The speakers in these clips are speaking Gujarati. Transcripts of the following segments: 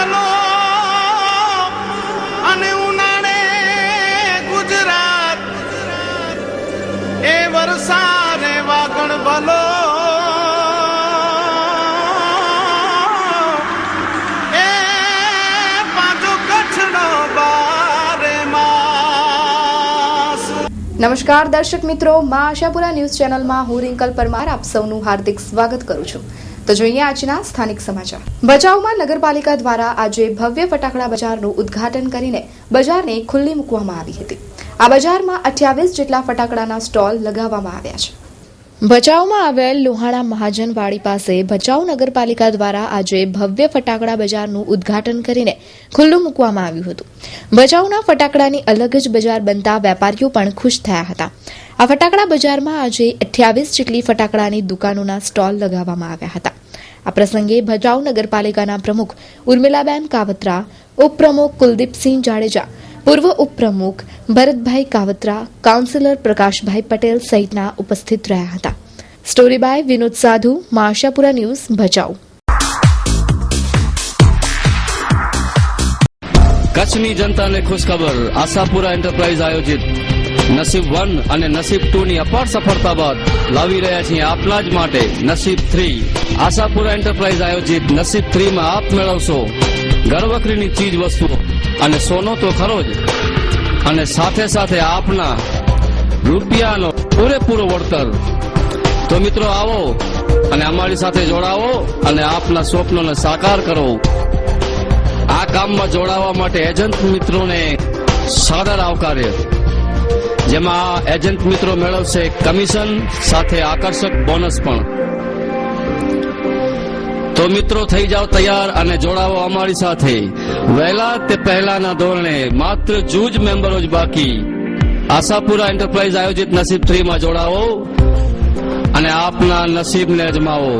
ભલો અને ઉનાળે ગુજરાત એ વરસાદે વાગણ ભલો એ પાછો કચ્છનો બારે માસ। નમસ્કાર દર્શક મિત્રો, માં આશાપુરા ન્યૂઝ ચેનલમાં હું રિંકલ પરમાર આપ સૌનું હાર્દિક સ્વાગત કરું છું। તો જોઈએ આજના સ્થાનિક સમાચાર। ભચાઉમાં નગરપાલિકા દ્વારા આજે ભવ્ય ફટાકડા બજારનું ઉદ્ઘાટન કરીને બજારને ખુલ્લી મૂકવામાં આવી હતી। આ બજારમાં 28 જેટલા ફટાકડાના સ્ટોલ લગાવવામાં આવ્યા છે। ભચાઉમાં આવેલ લોહાણા મહાજનવાડી પાસે ભચાઉ નગરપાલિકા દ્વારા આજે ભવ્ય ફટાકડા બજારનું ઉદ્ઘાટન કરીને ખુલ્લું મૂકવામાં આવ્યું હતું। ભચાઉના ફટાકડાની અલગ જ બજાર બનતા વેપારીઓ પણ ખુશ થયા હતા। આ ફટાકડા બજારમાં આજે 28 જેટલી ફટાકડાની દુકાનોના સ્ટોલ લગાવવામાં આવ્યા હતા। આ પ્રસંગે ભચાઉ નગરપાલિકાના પ્રમુખ ઉર્મિલાબેન કાવત્રા, ઉપપ્રમુખ કુલદીપસિંહ જાડેજા, પૂર્વ ઉપપ્રમુખ ભરતભાઈ કાવત્રા, કાઉન્સિલર પ્રકાશભાઈ પટેલ સહિતના ઉપસ્થિત રહ્યા હતા। સ્ટોરી બાય વિનોદ સાધુ, માં આશાપુરા ન્યૂઝ, ભચાઉ। કચ્છની જનતાને ખુશખબર, આશાપુરા એન્ટરપ્રાઇઝ આયોજિત નસીબ 1 અને નસીબ 2 ની અપાર સફળતા બાદ લાવી રહ્યા છીએ આપના જ માટે નસીબ 3। આશાપુરા એન્ટરપ્રાઇઝ આયોજિત નસીબ 3 માં આપ મેળવશો ઘરવખરીની ચીજ વસ્તુઓ અને સોનો તો ખરો જ, અને સાથે સાથે આપના રૂપિયાનો પૂરેપૂરો વળતર। તો મિત્રો આવો અને અમારી સાથે જોડાવો અને આપના સ્વપ્નોને સાકાર કરો। આ કામમાં જોડાવા માટે એજન્ટ મિત્રોને સાદર આવકાર્ય, જેમાં એજન્ટ મિત્રો મેળવશે કમિશન સાથે આકર્ષક બોનસ પણ। તો મિત્રો થઈ જાઓ તૈયાર અને જોડાવો અમારી સાથે। વહેલા તે પહેલાના ધોરણે માત્ર જૂજ મેમ્બરો જ બાકી। આશાપુરા એન્ટરપ્રાઇઝ આયોજિત નસીબ 3 માં જોડાવો અને આપના નસીબને અજમાવો।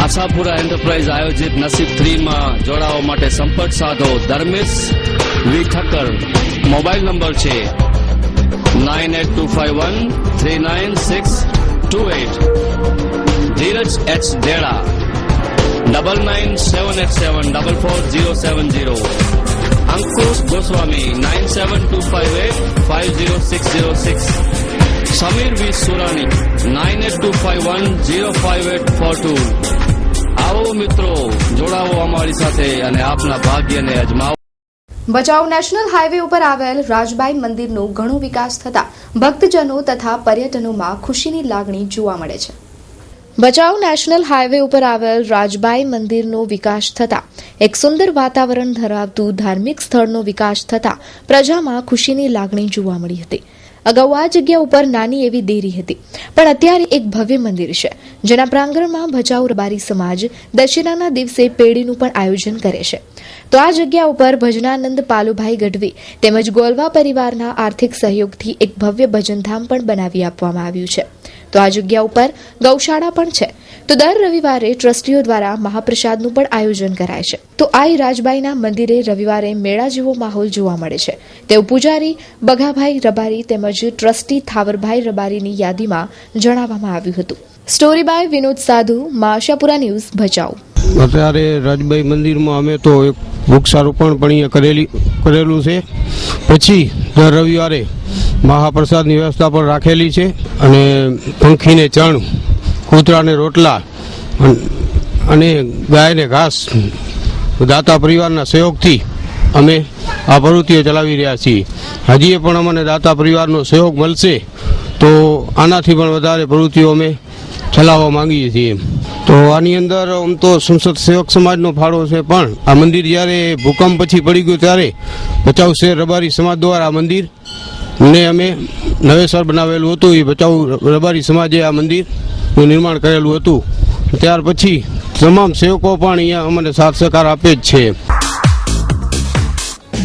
આશાપુરા એન્ટરપ્રાઇઝ આયોજિત નસીબ 3 માં જોડાવા માટે સંપર્ક સાધો ધર્મેશ વી ઠક્કર। મોબાઈલ નંબર છે 9825139628। ધીરજ એચ દેડા 9978744070। અંકુશ ગોસ્વામી 9725850606। સમીર વી સુરાણી 9825105842। આવો મિત્રો, જોડાવો અમારી સાથે અને આપના ભાગ્યને અજમાવો। ભચાઉ નેશનલ હાઈવે ઉપર આવેલ રાજબાઈ મંદિરનો ઘણો વિકાસ થતા ભક્તજનો તથા પર્યટનોમાં ખુશીની લાગણી જોવા મળે છે। ભચાઉ નેશનલ હાઈવે ઉપર આવેલ રાજબાઈ મંદિરનો વિકાસ થતા એક સુંદર વાતાવરણ ધરાવતું ધાર્મિક સ્થળનો વિકાસ થતા પ્રજામાં ખુશીની લાગણી જોવા મળી હતી। અગાઉ આ જગ્યા ઉપર નાની એવી દેરી હતી, પણ અત્યારે એક ભવ્ય મંદિર છે, જેના પ્રાંગણમાં ભચાઉ રબારી સમાજ દશેરાના દિવસે પેઢીનું પણ આયોજન કરે છે। તો આ જગ્યા ઉપર ભજનાનંદ પાલુભાઈ ગઢવી તેમજ ગોલવા પરિવારના આર્થિક સહયોગથી એક ભવ્ય ભજનધામ પણ બનાવી આપવામાં આવ્યું છે। તો આ જગ્યા ઉપર ગૌશાળા પણ છે। તો દર રવિવારે ટ્રસ્ટીઓ દ્વારા મહાપ્રસાદનું પણ આયોજન કરાય છે। તો આ રાજબાઈના મંદિરે રવિવારે મેળા જેવો માહોલ જોવા મળે છે, તેવું પૂજારી બગાભાઈ રબારી તેમજ ટ્રસ્ટી થાવરભાઈ રબારીની યાદીમાં જણાવવામાં આવ્યું હતું। સ્ટોરી બાય વિનોદ સાધુ, માં આશાપુરા ન્યૂઝ, ભચાઉ। અત્યારે રાજબાઈ મંદિરમાં અમે તો એક વૃક્ષારોપણ પણ અહીંયા કરેલું છે। પછી દર રવિવારે મહાપ્રસાદની વ્યવસ્થા પણ રાખેલી છે, અને પંખીને ચણ, કૂતરાને રોટલા અને ગાયને ઘાસ દાતા પરિવારના સહયોગથી અમે આ પ્રવૃત્તિઓ ચલાવી રહ્યા છીએ। હજી પણ અમને દાતા પરિવારનો સહયોગ મળશે તો આનાથી પણ વધારે પ્રવૃત્તિઓ અમે ચલાવવા માંગીએ છીએ। તો આની અંદર આમ તો સંસદ સેવક સમાજનો ફાળો છે, પણ આ મંદિર જ્યારે ભૂકંપ પછી પડી ગયું ત્યારે ભચાઉ શહેર રબારી સમાજ દ્વારા આ મંદિરને અમે નવેસર બનાવેલું હતું। એ ભચાઉ રબારી સમાજે આ મંદિરનું નિર્માણ કરેલું હતું। ત્યાર પછી તમામ સેવકો પણ અહીંયા અમને સાથ સહકાર આપે જ છે।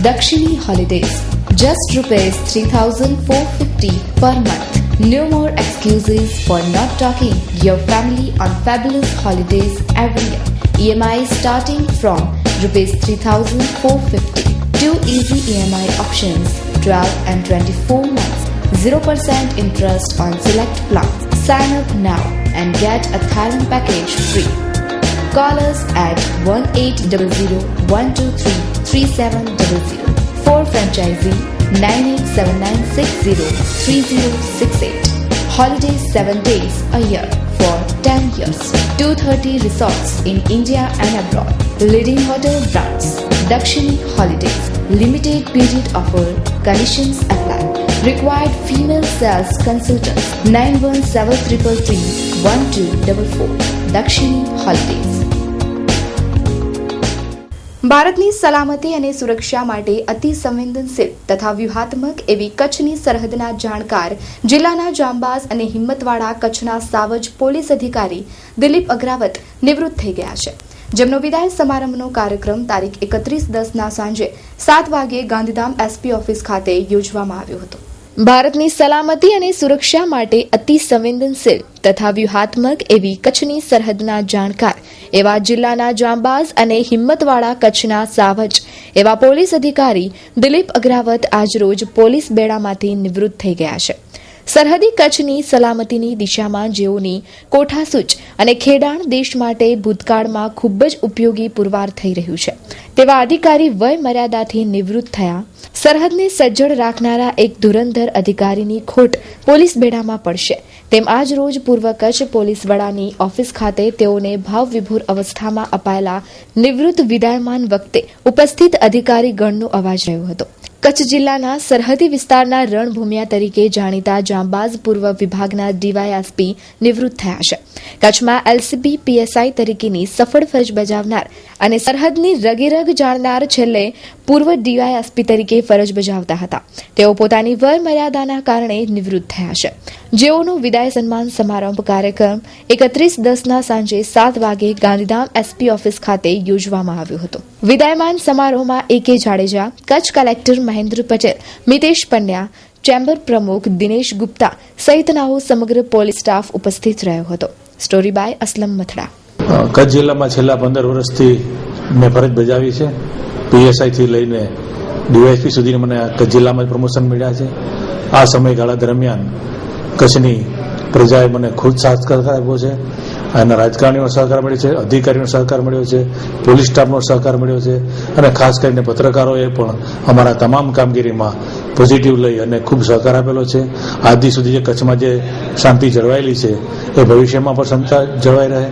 Dakshini Holidays, just ₹3,450 per month. No more excuses for not taking your family on fabulous holidays every year. EMI starting from rupees 3,450. 2 easy EMI options, 12 and 24 months. 0% interest on select plans. Sign up now and get a Thailand package free. Call us at 1800-123-3700. For franchisee 9879603068. Holidays 7 days a year for 10 years. 230 resorts in India and abroad. Leading hotel brands. Dakshini Holidays. Limited period offer. Conditions apply. Required female sales consultants 9173331244. Dakshini Holidays. ભારતની સલામતી અને સુરક્ષા માટે અતિ સંવેદનશીલ તથા વ્યૂહાત્મક એવી કચ્છની સરહદના જાણકાર જિલ્લાના જાંબાઝ અને હિંમતવાળા કચ્છના સાવજ પોલીસ અધિકારી દિલીપ અગ્રાવત નિવૃત્ત થઈ ગયા છે, જેમનો વિદાય સમારંભનો કાર્યક્રમ તારીખ 31/10ના સાંજે 7 વાગે ગાંધીધામ એસપી ઓફિસ ખાતે યોજવામાં આવ્યો હતો. ભારતની સલામતી અને સુરક્ષા માટે અતિ સંવેદનશીલ તથા વ્યૂહાત્મક એવી કચ્છની સરહદના જાણકાર એવા જિલ્લાના જાંબાઝ અને હિંમતવાળા કચ્છના સાવજ એવા પોલીસ અધિકારી દિલીપ અગ્રાવત આજરોજ પોલીસ બેડામાંથી નિવૃત્ત થઈ ગયા છે. સરહદી કચ્છની સલામતીની દિશામાં જેઓની કોઠાસૂચ અને ખેડાણ દેશ માટે ભૂતકાળમાં ખૂબ જ ઉપયોગી પુરવાર થઈ રહ્યું છે, તેવા અધિકારી વય મર્યાદાથી નિવૃત્ત થયા. સરહદને સજ્જડ રાખનારા એક ધુરંધર અધિકારીની ખોટ પોલીસ બેડામાં પડશે, તેમ આજ રોજ પૂર્વ કચ્છ પોલીસ વડાની ઓફિસ ખાતે તેઓને ભાવવિભોર અવસ્થામાં અપાયેલા નિવૃત્ત વિદાયમાન વખતે ઉપસ્થિત અધિકારી ગણનો અવાજ રહ્યો હતો. કચ્છ જિલ્લાના સરહદી વિસ્તારના રણભૂમિયા તરીકે જાણીતા જાંબાઝ પૂર્વ વિભાગના ડીવાયએસપી નિવૃત્ત થયા છે. કચ્છમાં એલસીબી પીએસઆઈ તરીકેની સફળ ફરજ બજાવનાર અને સરહદની રગેરગ જાણનાર છેલ્લે પૂર્વ ડીવાયએસપી તરીકે ફરજ બજાવતા હતા. તેઓ પોતાની વય મર્યાદાના કારણે નિવૃત્ત થયા છે, જેઓનો વિદાય સન્માન સમારંભ કાર્યક્રમ 31/10ના સાંજે 7 વાગે ગાંધીધામ એસપી ઓફિસ ખાતે યોજવામાં આવ્યો હતો. વિદાયમાન સમારોહમાં AK Jadeja, Kutch collector Mahendra Patel, Mitesh Pandya, chamber પ્રમુખ દિનેશ ગુપ્તા સહિતનાઓ સમગ્ર પોલીસ સ્ટાફ ઉપસ્થિત રહ્યો હતો. Story by Aslam Mathada. કચ્છ જિલ્લામાં છેલ્લા 15 વર્ષથી મેં ફરજ બજાવી છે. PSI થી લઈને ડીવાયએસપી સુધી મને કચ્છ જિલ્લામાં પ્રમોશન મળ્યા છે. આ સમયગાળા દરમિયાન કચ્છની પ્રજાએ મને ખૂબ સાથ આપ્યો છે અને રાજકારણીનો સહકાર મળ્યો છે, અધિકારીનો સહકાર મળ્યો છે, પોલીસ સ્ટાફનો સહકાર મળ્યો છે અને ખાસ કરીને પત્રકારોએ પણ અમારા તમામ કામગીરીમાં પોઝિટિવ લઈ અને ખૂબ સહકાર આપેલો છે. આજ સુધી જે કચ્છમાં જે શાંતિ જળવાયેલી છે એ ભવિષ્યમાં પણ ક્ષમતા જળવાઈ રહે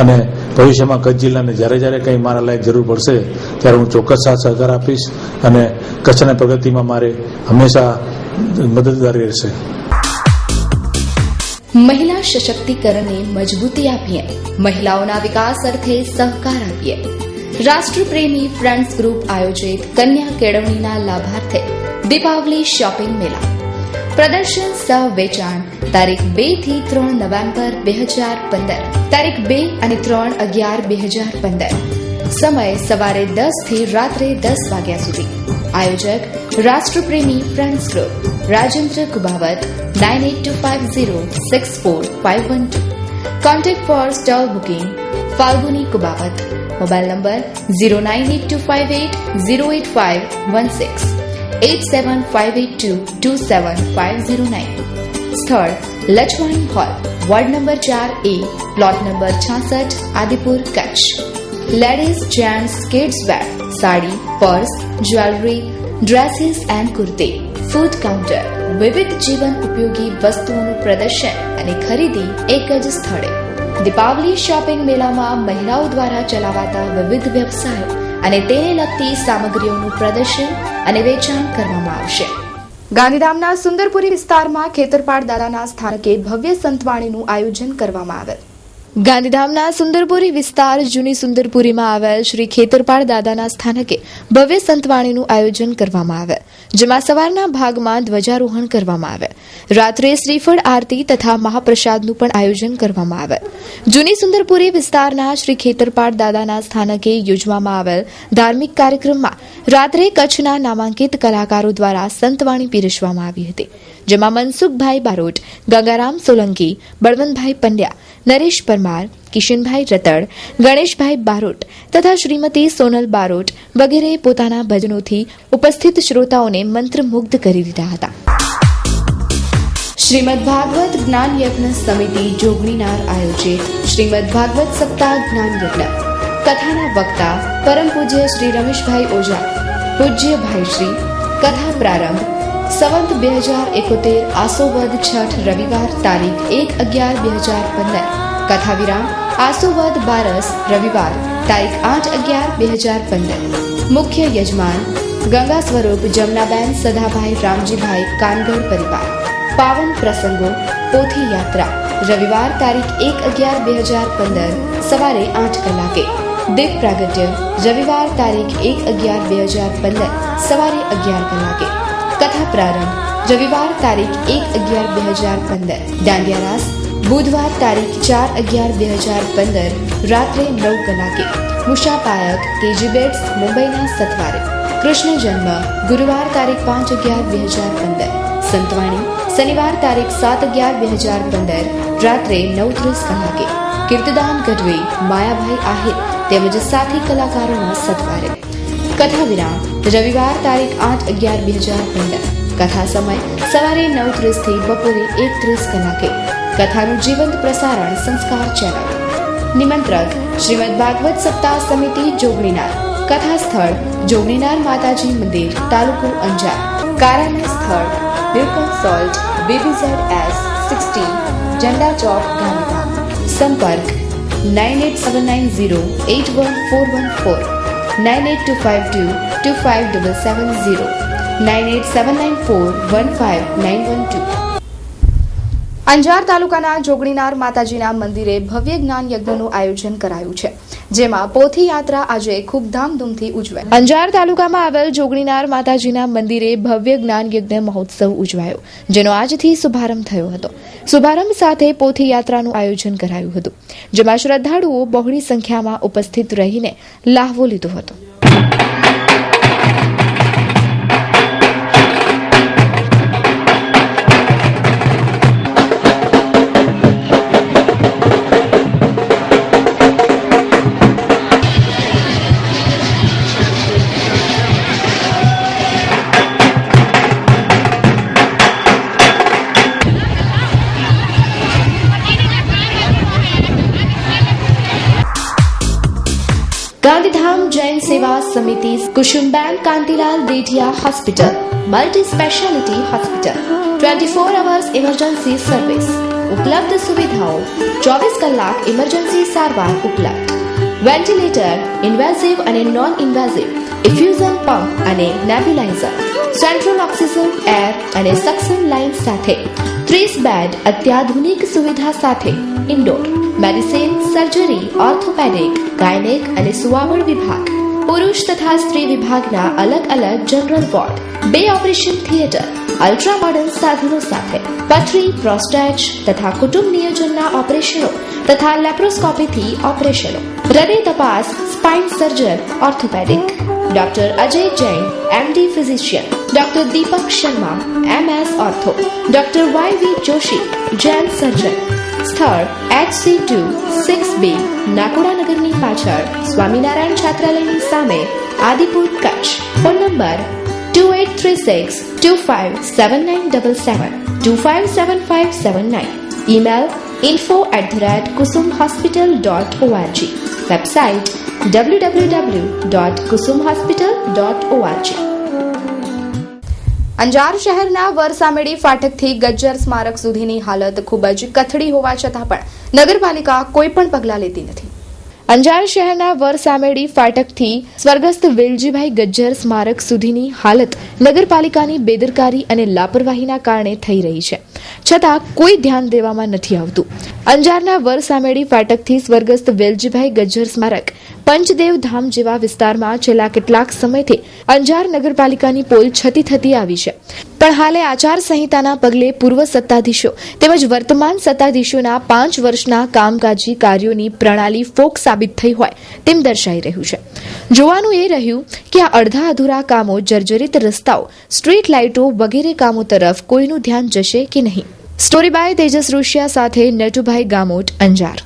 અને ભવિષ્યમાં કચ્છ જિલ્લાને જ્યારે જ્યારે કંઈ મારા લાયક જરૂર પડશે ત્યારે હું ચોક્કસ સાથ સહકાર આપીશ અને કચ્છના પ્રગતિમાં મારે હંમેશા મદદગાર રહેશે. મહિલા સશક્તિકરણને મજબૂતી આપીએ, મહિલાઓના વિકાસ અર્થે સહકાર આપીએ. રાષ્ટ્રપ્રેમી ફ્રેન્ડ્સ ગ્રુપ આયોજિત કન્યા કેળવણીના લાભાર્થે દીપાવલી શોપિંગ મેળા. પ્રદર્શન સહ વેચાણ તારીખ 2 થી 3 નવેમ્બર 2015, તારીખ 2 અને 3/11/2015. સમય સવારે 10 થી રાત્રે 10 વાગ્યા સુધી. આયોજક રાષ્ટ્રપ્રેમી friends group. Rajendra Kubavat 9825064512. Contact for stall booking Falguni Kubavat. Mobile number 098258085116 8758227509. સ્થળ Lachwani hall, ward number 4A, plot number 66, Adipur, Kutch. Ladies, gents, kids wear, sari, purse, jewellery, dresses and kurti. Food counter, વિવિધ જીવન ઉપયોગી વસ્તુઓનું પ્રદર્શન અને ખરીદી એક જ સ્થળે. દીપાવલી શોપિંગ મેળામાં મહિલાઓ દ્વારા ચલાવાતા વિવિધ વ્યવસાયો અને તેને લગતી સામગ્રીઓનું પ્રદર્શન અને વેચાણ કરવામાં આવશે. ગાંધીધામના સુંદરપુરી વિસ્તારમાં ખેતરપાળ દાદાના સ્થાનકે ભવ્ય સંતવાણીનું આયોજન કરવામાં આવેલ. ગાંધીધામના સુંદરપુરી વિસ્તાર જૂની સુંદરપુરીમાં આવેલ શ્રી ખેતરપાળ દાદાના સ્થાનકે ભવ્ય સંતવાણીનું આયોજન કરવામાં આવેલ, જેમાં સવારના ભાગમાં ધ્વજારોહણ કરવામાં આવેલ. રાત્રે શ્રીફળ આરતી તથા મહાપ્રસાદનું પણ આયોજન કરવામાં આવેલ. જૂની સુંદરપુરી વિસ્તારના શ્રી ખેતરપાળ દાદાના સ્થાનકે યોજવામાં આવેલ ધાર્મિક કાર્યક્રમમાં રાત્રે કચ્છના નામાંકિત કલાકારો દ્વારા સંતવાણી પીરસવામાં આવી હતી, જેમાં મનસુખભાઈ બારોટ, ગંગારામ સોલંકી, બળવંતભાઈ પંડ્યા, નરેશ પરમાર, કિશનભાઈ રતડ, ગણેશભાઈ બારોટ તથા શ્રીમતી સોનલ બારોટ વગેરે પોતાના ભજનોથી ઉપસ્થિત શ્રોતાઓને મંત્રમુગ્ધ કરી દીધા હતા. શ્રીમદ ભાગવત જ્ઞાન યજ્ઞ સમિતિ જોગણીનાર આયોજિત શ્રીમદ ભાગવત સપ્તાહ જ્ઞાન યજ્ઞ. કથાના વક્તા પરમ પૂજ્ય શ્રી રમેશભાઈ ઓઝા, પૂજ્ય ભાઈ શ્રી. કથા પ્રારંભ સંવત 2071 આસો વદ છઠ રવિવાર તારીખ 1/11/2015. કથા વિરામ આસો વદ બારસ રવિવાર તારીખ 8/11/2015. મુખ્ય યજમાન ગંગા સ્વરૂપ જમનાબેન સદાભાઈ રામજીભાઈ કાનગડ પરિવાર. પાવન પ્રસંગો પોથી યાત્રા રવિવાર તારીખ 1/11/2015 સવારે 8 કલાકે. દીપ પ્રાગટ્ય રવિવાર તારીખ 1/11/2015 સવારે 11 કલાકે. કથા પ્રારંભ રવિવાર તારીખ 1/11/2015. દાંડિયા રાસ બુધવાર તારીખ 4/11/2015 રાત્રે 9 કલાકે. મુશાપાયક કેજી બેટ્સ મુંબઈના સથવારે. કૃષ્ણ જન્મ ગુરુવાર તારીખ 5/11/2015. સંતવાણી શનિવાર તારીખ 7/11/2015 રાત્રે 9:30 કલાકે. કીર્તદાન ગઢવી માયાભાઈ આહિર તેમજ સાથી કલાકારોના સથવારે. કથા વિરામ રવિવાર તારીખ 8/11/2015. કથા સમય સવારે 9:30 થી બપોરે 1:30 કલાકે. કથાનું જીવંત પ્રસારણ સંસ્કાર ચેનલ. નિમંત્રક શ્રીમદ ભાગવત સપ્તાહ સમિતિ જોગણીનાર. કથા સ્થળ જોગણીનાર માતાજી મંદિર, તાલુકો અંજાર. કાર્યાલય સ્થળ બિલકમ સોલ્ટ BBZS 16 ઝંડા ચોક ગાંધીધામ. સંપર્ક 9879081414 9825225770 9879415912. અંજાર તાલુકાના જોગણીનાર માતાજીના મંદિરે ભવ્ય જ્ઞાન યજ્ઞનું આયોજન કરાયું છે, જેમાં પોથી યાત્રા આજે ખૂબ ધામધૂમથી ઉજવાઈ. અંજાર તાલુકામાં આવેલ જોગણીનાર માતાજીના મંદિરે ભવ્ય જ્ઞાન યજ્ઞ મહોત્સવ ઉજવાયો, જેનો આજથી શુભારંભ થયો હતો. શુભારંભ સાથે પોથી યાત્રાનું આયોજન કરાયું હતું, જેમાં શ્રદ્ધાળુઓ બહોળી સંખ્યામાં ઉપસ્થિત રહીને લાહવો લીધો હતો. Gandhidham Jain Seva Samiti Kusumben Kantilal Dethiya hospital multi speciality hospital 24 hours emergency service. ઉપલબ્ધ સુવિધાઓ 24 કલાક ઇમરજન્સી સારવાર ઉપલબ્ધ. વેન્ટિલેટર, ઇન્વેઝિવ અને નોન ઇન્વેઝિવ, ઇફ્યુઝન પંપ અને નેબ્યુલાઇઝર, સેન્ટ્રલ ઓક્સિજન, એર અને સક્શન લાઇન સાથે 30 બેડ અત્યાધુનિક સુવિધા સાથે. Indoor medicine, surgery, orthopaedic, gynaec અને સુવાવડ વિભાગ. પુરુષ તથા સ્ત્રી વિભાગના અલગ અલગ general ward. 2 operation theatre ultra modern સાધનો સાથે. પથરી, પ્રોસ્ટેટ તથા કુટુંબ નિયોજનના ઓપરેશનો તથા લેપ્રોસ્કોપીથી ઓપરેશનો. હૃદય તપાસ, spine surgeon, orthopaedic. Doctor Ajay Jain MD physician. Doctor Deepak Sharma MS ortho. Doctor YV Joshi Jain surgeon. સ્થળ HC2 6B નાકોડાનગરની પાછળ, સ્વામિનારાયણ છાત્રાલયની સામે, Adipur, Kutch. Phone number 2836257977 257579. Email info@kusumhospital.org. Website www.kusumhospital.org. Anjar શહેરના વરસામેડી ફાટકથી ગજ્જર સ્મારક સુધીની હાલત ખૂબ જ કથળી હોવા છતાં પણ નગરપાલિકા કોઈ પણ પગલાં લેતી નથી. અંજાર શહેરના વરસામેડી ફાટકથી સ્વર્ગસ્થ વેલજીભાઈ ગજ્જર સ્મારક સુધીની હાલત નગરપાલિકાની બેદરકારી અને લાપરવાહીના કારણે થઈ રહી છે, છતાં કોઈ ધ્યાન દેવામાં નથી આવતું. અંજારના વરસામેડી ફાટકથી સ્વર્ગસ્થ વેલજીભાઈ ગજ્જર સ્મારક પંચદેવ ધામ જેવા વિસ્તારમાં છેલ્લા કેટલાક સમયથી અંજાર નગરપાલિકાની પોલ છતી થતી આવી છે, પણ હાલે આચાર સંહિતાના પગલે પૂર્વ સત્તાધીશો તેમજ વર્તમાન સત્તાધીશોના 5 વર્ષના કામકાજી કાર્યોની પ્રણાલી ફોક સામે સાબિત થઈ હોય તેમ દર્શાઈ રહ્યું છે. જોવાનું એ રહ્યું કે આ અડધા અધૂરા કામો, જર્જરિત રસ્તાઓ, સ્ટ્રીટ લાઇટો વગેરે કામો તરફ કોઈનું ધ્યાન જશે કે નહીં. સ્ટોરી બાય તેજસ રૂશિયા સાથે નટુભાઈ ગામોટ, અંજાર.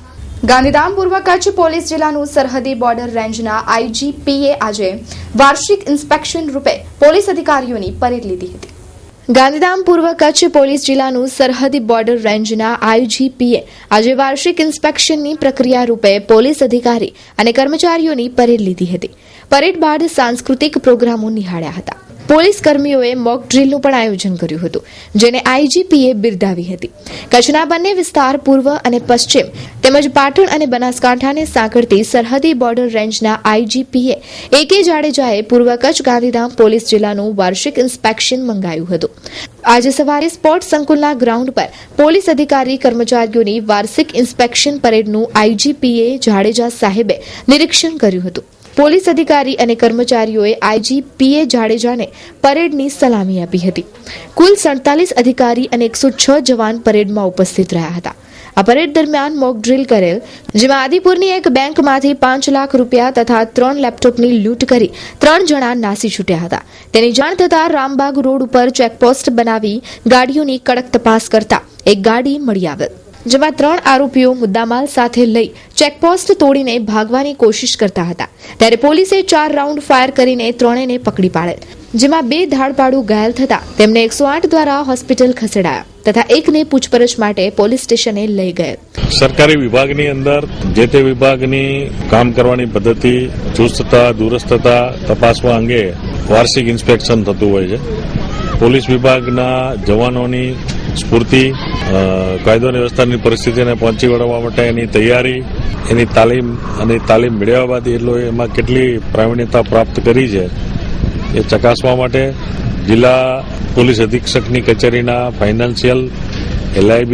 ગાંધીધામ પૂર્વ કચ્છ પોલીસ જિલ્લાનું સરહદી બોર્ડર રેન્જના આઈજીપીએ આજે વાર્ષિક ઇન્સ્પેક્શન રૂપે પોલીસ અધિકારીઓની પરેડ લીધી હતી. ગાંધીધામ પૂર્વ કચ્છ પોલીસ જિલ્લાનું સરહદી બોર્ડર રેન્જના આઈજીપીએ આજે વાર્ષિક ઇન્સ્પેક્શનની પ્રક્રિયા રૂપે પોલીસ અધિકારી અને કર્મચારીઓની પરેડ લીધી હતી. પરેડ બાદ સાંસ્કૃતિક પ્રોગ્રામો નિહાળ્યા હતા. પોલીસ કર્મીઓએ મોક ડ્રીલનું પણ આયોજન કર્યું હતું, જેને આઈજીપીએ બિરદાવી હતી. કચ્છના બંને વિસ્તાર પૂર્વ અને પશ્ચિમ તેમજ પાટણ અને બનાસકાંઠાને સાંકળતી સરહદી બોર્ડર રેન્જના આઈજીપીએ A.K. જાડેજાએ પૂર્વ કચ્છ ગાંધીધામ પોલીસ જિલ્લાનું વાર્ષિક ઇન્સ્પેક્શન મંગાવ્યું હતું. આજે સવારે સ્પોર્ટ સંકુલના ગ્રાઉન્ડ પર પોલીસ અધિકારી કર્મચારીઓની વાર્ષિક ઇન્સ્પેક્શન પરેડનું આઈજીપીએ જાડેજા સાહેબે નિરીક્ષણ કર્યું હતું. પોલીસ અધિકારી અને કર્મચારીઓએ આઈજીપીએ જાડેજાને પરેડની સલામી આપી હતી. કુલ 47 અધિકારી અને 106 જવાન પરેડમાં ઉપસ્થિત રહ્યા હતા. આ પરેડ દરમિયાન મોક ડ્રીલ કરેલ, જેમાં આદિપુરની એક બેંકમાંથી 5 લાખ રૂપિયા તથા 3 લેપટોપની લૂંટ કરી 3 જણા નાસી છૂટ્યા હતા. તેની જાણ થતાં રામબાગ રોડ ઉપર ચેકપોસ્ટ બનાવી ગાડીઓની કડક તપાસ કરતા એક ગાડી મળી આવેલ, જેમાં 3 આરોપીઓ મુદ્દામાલ સાથે લઈ ચેકપોસ્ટ તોડીને ભાગવાની કોશિશ કરતા હતા. ત્યારે પોલીસે 4 રાઉન્ડ ફાયર કરીને ત્રણેયને પકડી પાડેલ, જેમાં 2 ધાડપાડુ ઘાયલ થતા તેમને 108 દ્વારા હોસ્પિટલ ખસેડાયા તથા એકને પૂછપરછ માટે પોલીસ સ્ટેશને લઈ ગયેલ. સરકારી વિભાગની અંદર જે તે વિભાગની કામ કરવાની પદ્ધતિ, ચુસ્તતા, દુરસ્તતા તપાસવા અંગે વાર્ષિક ઇન્સ્પેક્શન થતું હોય છે. પોલીસ વિભાગના જવાનોની સ્ફૂર્તિ, કાયદો અને વ્યવસ્થાની પરિસ્થિતિને પહોંચી વળવા માટે એની તૈયારી, એની તાલીમ અને તાલીમ મેળવ્યા બાદ એમાં કેટલી પ્રાવીણ્યતા પ્રાપ્ત કરી છે એ ચકાસવા માટે જિલ્લા પોલીસ અધિક્ષકની કચેરીના ફાઇનાન્શિયલ, LIB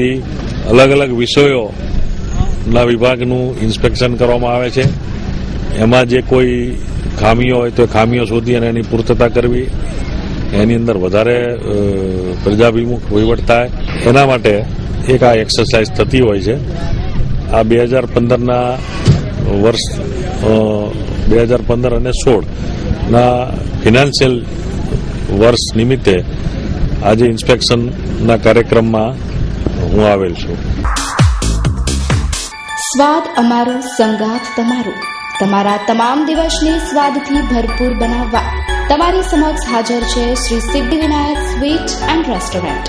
અલગ અલગ વિષયોના વિભાગનું ઇન્સ્પેક્શન કરવામાં આવે છે. એમાં જે કોઈ ખામીઓ હોય તો ખામીઓ શોધી અને એની પૂર્તતા કરવી, એની અંદર વધારે પ્રજાભિમુખ વહીવટ થાય એના માટે એક આ એક્સરસાઇઝ થતી હોય છે. આ 2015ના વર્ષ 2015 અને 16ના ફિનાન્શિયલ વર્ષ નિમિત્તે આજે ઇન્સ્પેક્શનના કાર્યક્રમમાં હું આવેલ છું. સ્વાદ અમારો, સંગાત તમારો. તમારા તમામ દિવસને સ્વાદથી ભરપૂર બનાવવા તમારી સમક્ષ હાજર છે Shri Siddhivinayak sweet and restaurant.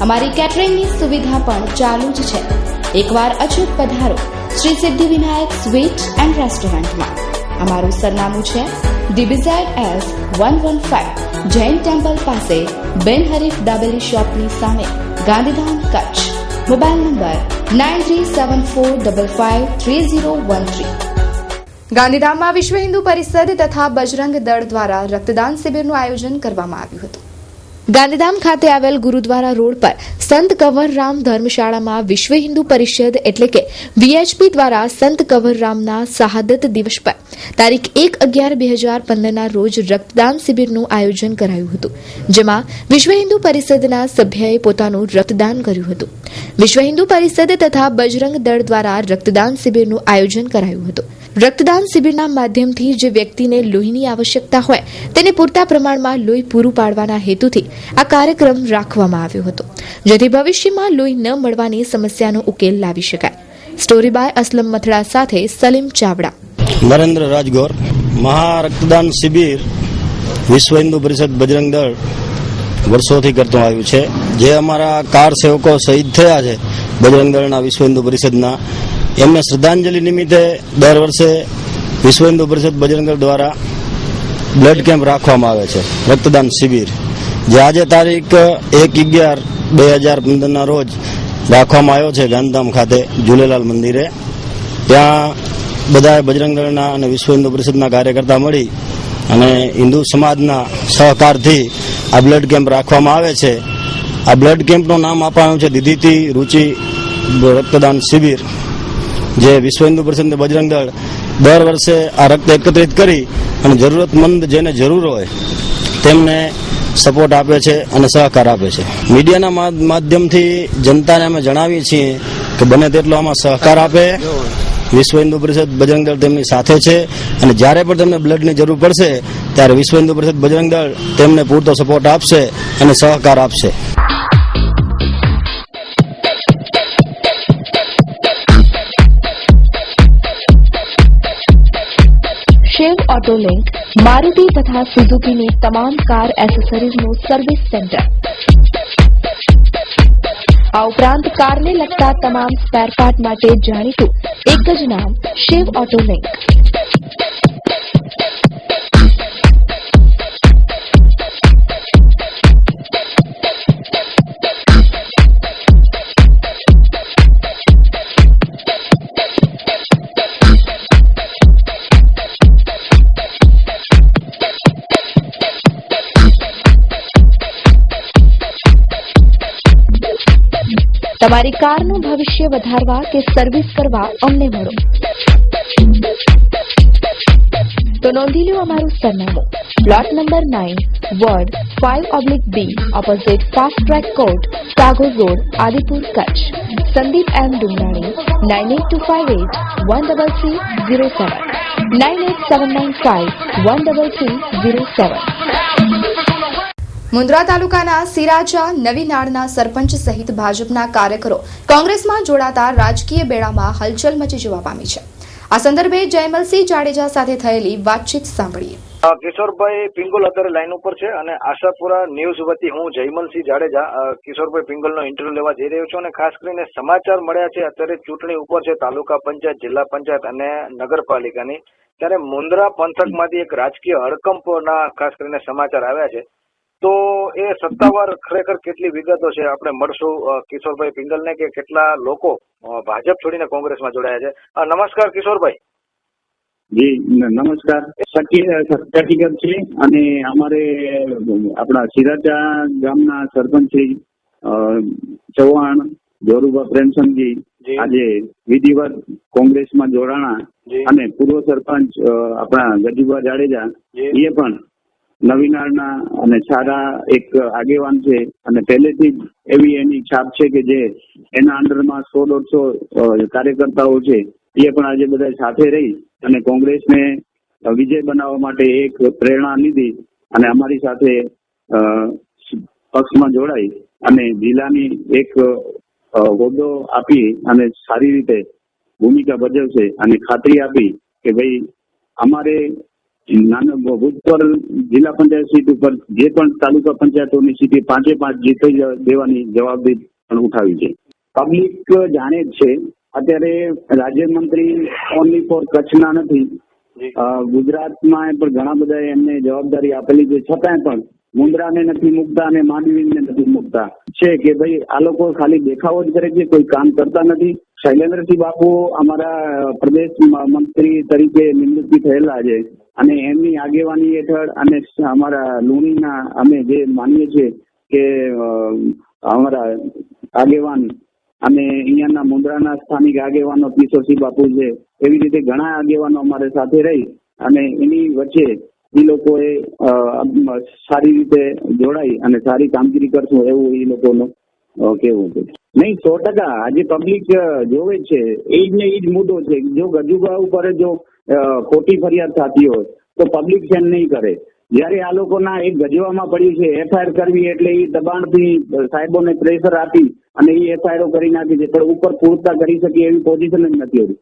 અમારી કેટરિંગની સુવિધા પણ ચાલુ જ છે. એકવાર અચૂક પધારો શ્રી સિદ્ધિવિનાયક સ્વીટ એન્ડ રેસ્ટોરન્ટમાં. અમારું સરનામું છે DBZ-S 115 જૈન ટેમ્પલ પાસે, બેન હરીફ દાબેલી શોપની સામે, ગાંધીધામ, કચ્છ. Mobile number 9374553013. ગાંધીધામમાં વિશ્વ હિન્દુ પરિષદ તથા બજરંગ દળ દ્વારા રક્તદાન શિબિરનું આયોજન કરવામાં આવ્યું હતું. ગાંધીધામ ખાતે આવેલ ગુરુદ્વારા રોડ પર સંત કંવરરામ ધર્મશાળામાં વિશ્વ હિન્દુ પરિષદ એટલે કે VHP દ્વારા સંત કંવરરામના શહાદત દિવસ પર તારીખ 1/11/2015ના રોજ રક્તદાન શિબિરનું આયોજન કરાયું હતું, જેમાં વિશ્વ હિન્દુ પરિષદના સભ્યએ પોતાનું રક્તદાન કર્યું હતું. વિશ્વ હિન્દુ પરિષદ તથા બજરંગ દળ દ્વારા રક્તદાન શિબિરનું આયોજન કરાયું હતું. રક્તદાન શિબિરના માધ્યમથી જે વ્યક્તિને લોહીની આવશ્યકતા હોય તેને પૂરતા પ્રમાણમાં લોહી પૂરું પાડવાના હેતુથી આ કાર્યક્રમ રાખવામાં આવ્યો હતો, જેથી ભવિષ્યમાં લોહી ન મળવાની સમસ્યાનો ઉકેલ લાવી શકાય. સ્ટોરી બાય અસલમ મથડા સાથે સલીમ ચાવડા. નરેન્દ્ર રાજગોર. મહા રક્તદાન શિબિર વિશ્વ હિન્દુ પરિષદ બજરંગ દળ વર્ષોથી કરતું આવ્યું છે. જે અમારા કાર સેવકો શહીદ થયા છે બજરંગ દળના, વિશ્વ હિન્દુ પરિષદના, એમને શ્રદ્ધાંજલિ નિમિત્તે દર વર્ષે વિશ્વ હિન્દુ પરિષદ બજરંગ દળ દ્વારા બ્લડ કેમ્પ રાખવામાં આવે છે, રક્તદાન શિબિર. જે આજે તારીખ 1/11/2015 રોજ રાખવામાં આવ્યો છે ગાંધીધામ ખાતે ઝૂલેલાલ મંદિરે. ત્યાં બધા બજરંગ દળના અને વિશ્વ હિન્દુ પરિષદના કાર્યકર્તા મળી અને હિન્દુ સમાજના સહકારથી આ બ્લડ કેમ્પ રાખવામાં આવે છે. આ બ્લડ કેમ્પનું નામ આપવાનું છે દીદીથી રુચિ રક્તદાન શિબિર, જે વિશ્વ હિન્દુ પરિષદ અને બજરંગ દળ દર વર્ષે આ રક્ત એકત્રિત કરી અને જરૂરતમંદ જેને જરૂર હોય તેમને સપોર્ટ આપે છે અને સહકાર આપે છે. મીડિયાના માધ્યમથી જનતાને અમે જણાવીએ છીએ કે બને તેટલો આમાં સહકાર આપે. વિશ્વ હિન્દુ પરિષદ બજરંગ દળ તેમની સાથે છે અને જ્યારે પણ તેમને બ્લડની જરૂર પડશે ત્યારે વિશ્વ હિન્દુ પરિષદ બજરંગ દળ તેમને પૂરતો સપોર્ટ આપશે અને સહકાર આપશે. શિવ ઓટો લિંક મારુતિ તથા સુઝુકીની તમામ કાર એસેસરીઝનું સર્વિસ સેન્ટર. આ ઉપરાંત કારને લગતા તમામ સ્પેરપાર્ટ માટે જાણીતું એક જ નામ શિવ ઓટો લિંક. તમારી કારનું ભવિષ્ય વધારવા કે સર્વિસ કરવા અમને મળો તો નોંધી લો અમારું સરનામું. Plot number 9, ward 5/B, opposite fast track court, Kagol road, Adipur, Kutch. Sandeep M Dungrani 9825813307 9879513307. Mundra તાલુકાના સિરાજા નવીનાળના સરપંચ સહિત ભાજપના કાર્યકરો કોંગ્રેસમાં જોડાતા રાજકીય બેડામાં હલચલ મચી જવા પામી છે. આ સંદર્ભે જયમલસિંહ જાડેજા સાથે થયેલી વાતચીત સાંભળીએ. કિશોરભાઈ પિંગોલ અત્યારે લાઈન ઉપર છે અને આશાપુરા ન્યૂઝ વતી હું જયમલસિંહ જાડેજા કિશોરભાઈ પિંગોલનો ઇન્ટરવ્યુ લેવા જઈ રહ્યો છું અને ખાસ કરીને સમાચાર મળ્યા છે અત્યારે ચૂંટણી ઉપર છે તાલુકા પંચાયત, જિલ્લા પંચાયત અને નગરપાલિકાની. ત્યારે મુન્દ્રા પંથકમાંથી એક રાજકીય હડકંપના ખાસ કરીને સમાચાર આવ્યા છે. તો એ સત્તાવાર ખરેખર કેટલી વિગતો છે આપણે મળશું કિશોરભાઈ પિંગલને કે કેટલા લોકો ભાજપ છોડીને કોંગ્રેસમાં જોડાયા છે. નમસ્કાર કિશોરભાઈ. જી નમસ્કાર. હકીકત છે અને અમારે આપણા સિરાજા ગામના સરપંચ શ્રી ચૌહાણ જોરુભા પ્રેમચંદજી આજે વિધિવત કોંગ્રેસમાં જોડાણા અને પૂર્વ સરપંચ આપણા ગજુભા જાડેજા એ પણ નવીનાળના અને સારા એક આગેવાન છે અને પહેલેથી જ એવી એની છાપ છે કે જે એના અંડરમાં 100-150 કાર્યકર્તાઓ છે એ પણ આજે બધા સાથે રહી અને કોંગ્રેસને વિજય બનાવવા માટે એક પ્રેરણા લીધી અને અમારી સાથે પક્ષમાં જોડાઈ અને જિલ્લાની એક હોદ્દો આપી અને સારી રીતે ભૂમિકા ભજવશે અને ખાતરી આપી કે ભાઈ અમારે ભૂતપૂર્વ જિલ્લા પંચાયત સીટ ઉપર જે પણ તાલુકા પંચાયતોની સીટ 5-5 જીતી દેવાની જવાબદારી પણ ઉઠાવી છે. પબ્લિક જાણે જ છે અત્યારે રાજ્યમંત્રી ઓનલી ફોર કચ્છના નથી, ગુજરાતમાં પણ ઘણા બધા એમને જવાબદારી આપેલી છે, છતાં પણ મુન્દ્રાને નથી મૂકતા અને માંડવીને નથી મૂકતા. છે કે ભાઈ આ લોકો ખાલી દેખાવો જ કરે છે, કોઈ કામ કરતા નથી. શૈલેન્દ્રસિંહ બાપુ અમારા પ્રદેશ મંત્રી તરીકે નિમણૂક થયેલા છે અને એમની આગેવાની હેઠળ અને અમારા લુણીના અમે જે માનીએ છીએ કે અમારા આગેવાન અને અહીંયાના મુન્દ્રાના સ્થાનિક આગેવાનો કિશોરસિંહ બાપુ છે, એવી રીતે ઘણા આગેવાનો અમારે સાથે રહી અને એની વચ્ચે એ લોકોએ સારી રીતે જોડાઈ અને સારી કામગીરી કરશું એવું એ લોકોનું કેવું છે. નહીં, 100% આજે પબ્લિક જોવે છે, એ જ ને એ જ મુદ્દો છે. જો ગજુભા ઉપર જો ખોટી ફરિયાદ થતી હોય તો પબ્લિક સેન નહીં કરે. જયારે આ લોકોના એક ગજવામાં પડ્યું છે FIR કરવી એટલે એ દબાણથી સાહેબોને પ્રેશર આપી અને એ FIR કરી નાખી છે, પણ ઉપર પૂરતા કરી શકે એવી પોઝિશન જ નથી હોતી.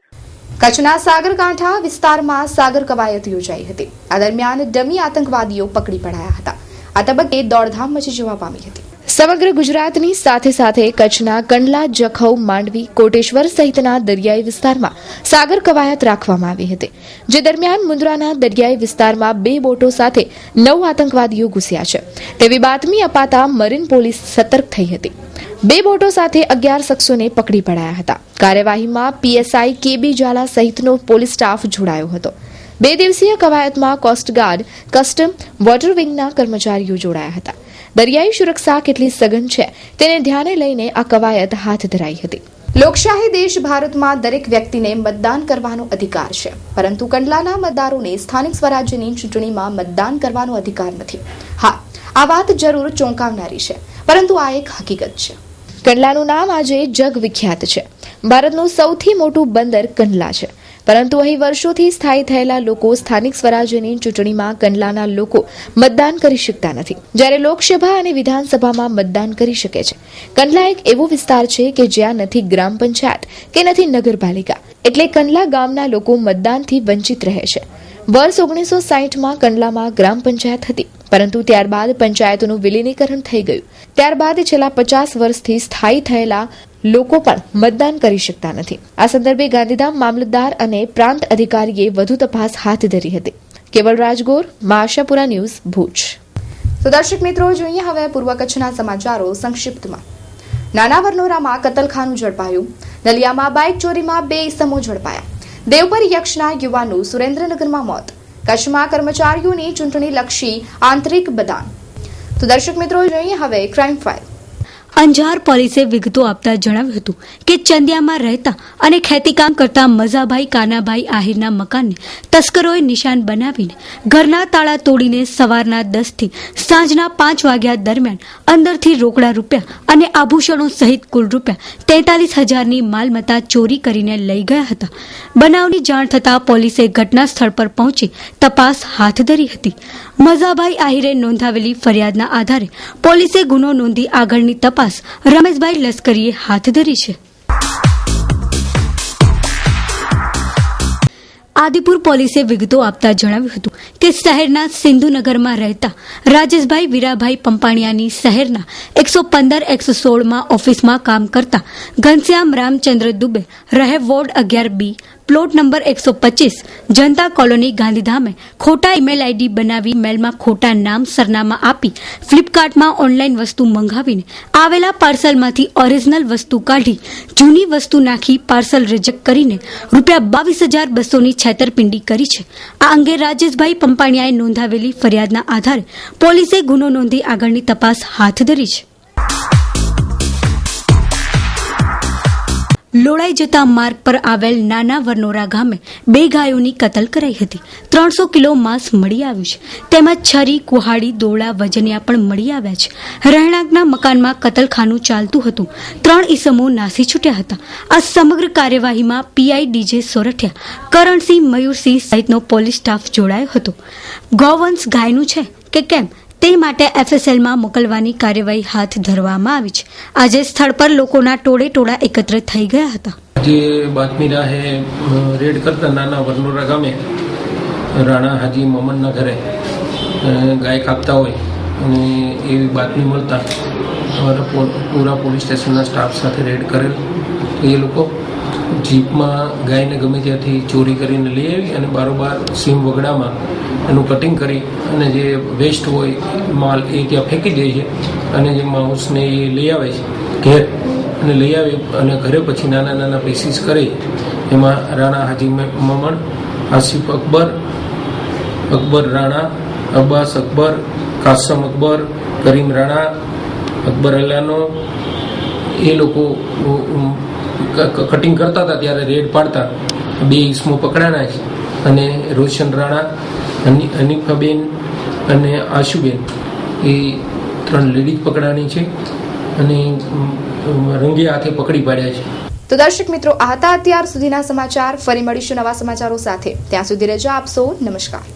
કચ્છના સાગરકાંઠા વિસ્તારમાં સાગર કવાયત યોજાઈ હતી. આ દરમિયાન ડમી આતંકવાદીઓ પકડી પડાયા હતા. આ તબક્કે દોડધામ મચી જવા પામી હતી. સમગ્ર ગુજરાતની સાથે સાથે કચ્છના કંડલા, જખૌ, માંડવી, કોટેશ્વર સહિતના દરિયાઈ વિસ્તારમાં સાગર કવાયત રાખવામાં આવી હતી, જે દરમિયાન મુન્દ્રાના દરિયાઈ વિસ્તારમાં 2 બોટો સાથે 9 આતંકવાદીઓ ઘૂસ્યા છે તેવી બાતમી અપાતા મરીન પોલીસ સતર્ક થઈ હતી. 2 બોટો સાથે 11 શખ્સોને પકડી પડાયા હતા. કાર્યવાહીમાં પીએસઆઈ કેબી ઝાલા સહિતનો પોલીસ સ્ટાફ જોડાયો હતો. 2 દિવસીય કવાયતમાં કોસ્ટગાર્ડ, કસ્ટમ, વોટર વિંગના કર્મચારીઓ જોડાયા હતા. દરિયાઈ સુરક્ષા કેટલી સઘન છે તેને ધ્યાને લઈને આ કવાયત હાથ ધરાઈ હતી. લોકશાહી દેશ ભારતમાં દરેક વ્યક્તિને મતદાન કરવાનો અધિકાર છે, પરંતુ કંડલાના મતદારોને સ્થાનિક સ્વરાજ્યની ચૂંટણીમાં મતદાન કરવાનો અધિકાર નથી. હા, આ વાત જરૂર ચોંકાવનારી છે, પરંતુ આ એક હકીકત છે. કંડલાનું નામ આજે જગ વિખ્યાત છે. ભારતનું સૌથી મોટું બંદર કંડલા છે, પરંતુ અહીં વર્ષોથી સ્થાયી થયેલા લોકો સ્થાનિક સ્વરાજ્યની ચૂંટણીમાં કંડલાના લોકો મતદાન કરી શકતા નથી, જ્યારે લોકસભા અને વિધાનસભામાં મતદાન કરી શકે છે. કંડલા એક એવો વિસ્તાર છે કે જ્યાં નથી ગ્રામ પંચાયત કે નથી નગરપાલિકા, એટલે કંડલા ગામના લોકો મતદાનથી વંચિત રહે છે. વર્ષ 1960માં કંડલામાં ગ્રામ પંચાયત હતી, પરંતુ ત્યારબાદ પંચાયતોનું વિલીનીકરણ થઈ ગયું. ત્યારબાદ છેલ્લા 50 વર્ષથી સ્થાયી થયેલા લોકો પણ મતદાન કરી શકતા નથી. આ સંદર્ભે ગાંધીધામ મામલતદાર અને પ્રાંત અધિકારીએ વધુ તપાસ હાથ ધરી હતી. કેવલ રાજગોર, આશાપુરા ન્યૂઝ, ભુજ. તો દર્શક મિત્રો, જોઈએ હવે પૂર્વ કચ્છના સમાચારો સંક્ષિપ્તમાં. નાના વરનોરામાં કતલખાનું ઝડપાયું. નલિયામાં બાઇક ચોરીમાં 2 ઇસમો ઝડપાયા. દેવપર યક્ષના યુવાનનું સુરેન્દ્રનગરમાં મોત. કચ્છમાં કર્મચારીઓની ચૂંટણીલક્ષી આંતરિક બદાન. તો દર્શક મિત્રો, જોઈએ હવે ક્રાઇમ ફાઇલ. અંજાર પોલીસે વિગતો આપતા જણાવ્યું હતું કે ચંદિયામાં રહેતા અને ખેતીકામ કરતા મઝાભાઈ કાનાભાઈ આહિરના મકાનને તસ્કરોએ નિશાન બનાવીને ઘરના તાળા તોડીને સવારના 10 થી સાંજના 5 વાગ્યા દરમિયાન અંદરથી રોકડા રૂપિયા અને આભૂષણો સહિત કુલ રૂપિયા 43,000ની માલમત્તા ચોરી કરીને લઈ ગયા હતા. બનાવની જાણ થતાં પોલીસે ઘટના સ્થળ પર પહોંચી તપાસ હાથ ધરી હતી. મઝાભાઈ આહિરે નોંધાવેલી ફરિયાદના આધારે પોલીસે ગુનો નોંધી આગળની તપાસ રમેશભાઈ લશ્કરીએ હાથ ધરી છે. આદિપુર પોલીસે વિગતો આપતા જણાવ્યું હતું કે શહેરના સિંધુનગરમાં રહેતા રાજેશભાઈ વીરાભાઈ પંપાણિયાની શહેરના 115-116માં ઓફિસમાં કામ કરતા ઘનશ્યામ રામચંદ્ર દુબે રહે વોર્ડ 11B પ્લોટ નંબર 125 જનતા કોલોની ગાંધીધામે ખોટા ઈમેલ આઈડી બનાવી મેલમાં ખોટા નામ સરનામા આપી ફ્લિપકાર્ટમાં ઓનલાઈન વસ્તુ મંગાવીને આવેલા પાર્સલમાંથી ઓરિજિનલ વસ્તુ કાઢી જૂની વસ્તુ નાખી પાર્સલ રિજેક્ટ કરીને ₹22,200ની છેતરપિંડી કરી છે. આ અંગે રાજેશભાઈ પંપાણિયાએ નોંધાવેલી ફરિયાદના આધારે પોલીસે ગુનો નોંધી આગળની તપાસ હાથ ધરી છે. લોડાઈ જતા માર્ગ પર આવેલ નાના વરનોરા ગામે 2 ગાયોની કતલ કરાઈ હતી. 300 કિલો માંસ મળી આવ્યું છે, તેમજ છરી, કુહાડી, દોરડા, વજનિયા પણ મળી આવ્યા છે. રહેણાંકના મકાનમાં કતલખાનું ચાલતું હતું. 3 ઈસમો નાસી છૂટ્યા હતા. આ સમગ્ર કાર્યવાહીમાં પીઆઈ ડીજે સોરઠિયા, કરણસિંહ, મયુરસિંહ સહિતનો પોલીસ સ્ટાફ જોડાયો હતો. ગૌવંશ ગાયનું છે કે કેમ તે માટે એફએસએલમાં મોકલવાની કાર્યવાહી હાથ ધરવામાં આવી છે. આજે સ્થળ પર લોકોના ટોળે એકત્ર થઈ ગયા હતા. આજે બાતમી રાહે રેડ કરતા નાના વરનોરા ગામે રાણા હાજી મોહમ્મદના ઘરે ગાય કાપતા હોય અને એવી બાતમી મળતા અમારા પૂરા પોલીસ સ્ટેશનના સ્ટાફ સાથે રેડ કરેલ. એ લોકો જીપમાં ગાયને ગમે ત્યાંથી ચોરી કરીને લઈ આવી અને બારોબાર સીમ વગડામાં એનું કટિંગ કરી અને જે વેસ્ટ હોય માલ એ ત્યાં ફેંકી દે છે અને જે માઉસને એ લઈ આવે છે ઘેર અને લઈ આવી અને ઘરે પછી નાના નાના પીસીસ કરી એમાં રાણા હાજી મમણ, આસિફ અકબર, અકબર રાણા, અબ્બાસ અકબર, કાસમ અકબર, કરીમ રાણા, અકબર અલ્લાનો એ લોકો કટિંગ કરતા હતા ત્યારે રેડ પાડતા 2 ઈસમો પકડાના છે અને રોશન રાણા, હનીફાબેન અને આશુબેન એ 3 લેડીઝ પકડાની છે અને રંગે હાથે પકડી પાડ્યા છે. તો દર્શક મિત્રો, આ હતા અત્યાર સુધીના સમાચાર. ફરી મળીશું નવા સમાચારો સાથે. ત્યાં સુધી રજા આપશો. નમસ્કાર.